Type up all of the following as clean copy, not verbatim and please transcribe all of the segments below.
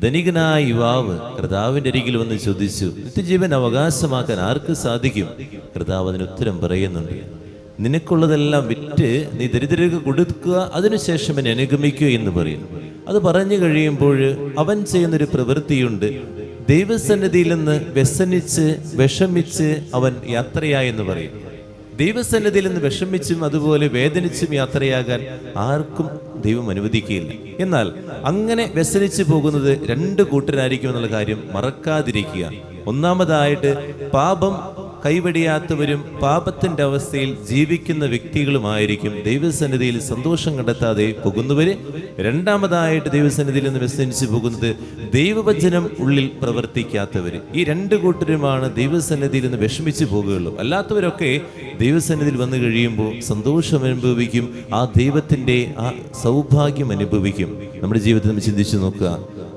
ധനികനായ യുവാവ് കർത്താവിൻ്റെ അരികിൽ വന്ന് ചോദിച്ചു, നിത്യജീവൻ അവകാശമാക്കാൻ ആർക്ക് സാധിക്കും? കർത്താവ് അതിന് ഉത്തരം പറയുന്നുണ്ട്, നിനക്കുള്ളതെല്ലാം വിറ്റ് നീ ദരിദ്രർക്ക് കൊടുക്കുക, അതിനുശേഷം എന്നെ അനുഗമിക്കുക എന്ന് പറയുന്നു. അത് പറഞ്ഞു കഴിയുമ്പോൾ അവൻ ചെയ്യുന്നൊരു പ്രവൃത്തിയുണ്ട്. ദൈവസന്നിധിയിൽ നിന്ന് വ്യസനിച്ച് വിഷമിച്ച് അവൻ യാത്രയായെന്ന് പറയും. ദൈവസന്നിധിയിൽ നിന്ന് വിഷമിച്ചും അതുപോലെ വേദനിച്ചും യാത്രയാകാൻ ആർക്കും ദൈവം അനുവദിക്കുകയില്ല. എന്നാൽ അങ്ങനെ വ്യസനിച്ച് പോകുന്നത് രണ്ട് കൂട്ടരായിരിക്കും എന്നുള്ള കാര്യം മറക്കാതിരിക്കുക. ഒന്നാമതായിട്ട് പാപം കൈവടിയാത്തവരും പാപത്തിന്റെ അവസ്ഥയിൽ ജീവിക്കുന്ന വ്യക്തികളുമായിരിക്കും ദൈവസന്നിധിയിൽ സന്തോഷം കണ്ടെത്താതെ പോകുന്നവര്. രണ്ടാമതായിട്ട് ദൈവസന്നിധിയിൽ നിന്ന് വ്യസനിച്ച് പോകുന്നത് ദൈവവചനം ഉള്ളിൽ പ്രവർത്തിക്കാത്തവര്. ഈ രണ്ട് കൂട്ടരുമാണ് ദൈവസന്നിധിയിൽ നിന്ന് വിഷമിച്ച് പോകുകയുള്ളൂ. അല്ലാത്തവരൊക്കെ ദൈവസന്നിധിയിൽ വന്നു കഴിയുമ്പോൾ സന്തോഷം അനുഭവിക്കും, ആ ദൈവത്തിന്റെ ആ സൗഭാഗ്യം അനുഭവിക്കും. നമ്മുടെ ജീവിതത്തിൽ നമ്മൾ ചിന്തിച്ചു നോക്കുക,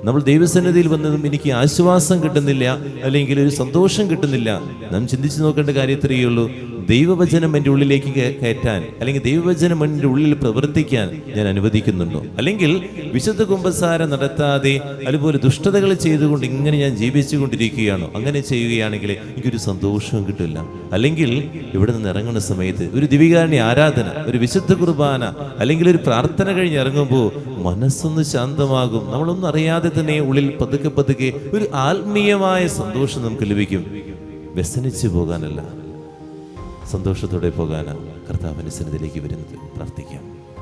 നമ്മൾ ദൈവസന്നിധിയിൽ വന്നതും എനിക്ക് ആശ്വാസം കിട്ടുന്നില്ല, അല്ലെങ്കിൽ ഒരു സന്തോഷം കിട്ടുന്നില്ല. നാം ചിന്തിച്ചു നോക്കേണ്ട കാര്യം ഇത്രയേ ഉള്ളൂ, ദൈവവചനം എൻ്റെ ഉള്ളിലേക്ക് കയറ്റാൻ, അല്ലെങ്കിൽ ദൈവവചനം എൻ്റെ ഉള്ളിൽ പ്രവർത്തിക്കാൻ ഞാൻ അനുവദിക്കുന്നുണ്ടോ? അല്ലെങ്കിൽ വിശുദ്ധ കുമ്പസാരം നടത്താതെ അതുപോലെ ദുഷ്ടതകൾ ചെയ്തുകൊണ്ട് ഇങ്ങനെ ഞാൻ ജീവിച്ചു കൊണ്ടിരിക്കുകയാണോ? അങ്ങനെ ചെയ്യുകയാണെങ്കിൽ എനിക്കൊരു സന്തോഷവും കിട്ടില്ല. അല്ലെങ്കിൽ ഇവിടെ നിന്ന് ഇറങ്ങുന്ന സമയത്ത് ഒരു ദിവികാരണി ആരാധന, ഒരു വിശുദ്ധ കുർബാന, അല്ലെങ്കിൽ ഒരു പ്രാർത്ഥന കഴിഞ്ഞ് ഇറങ്ങുമ്പോൾ മനസ്സൊന്ന് ശാന്തമാകും. നമ്മളൊന്നും അറിയാതെ തന്നെ ഉള്ളിൽ പതുക്കെ പതുക്കെ ഒരു ആത്മീയമായ സന്തോഷം നമുക്ക് ലഭിക്കും. വ്യസനിച്ചു പോകാനല്ല, സന്തോഷത്തോടെ പോകാനാണ് കർത്താവിന്റെ സന്നിധിയിലേക്ക് വരുന്നത്. പ്രാർത്ഥിക്കാം.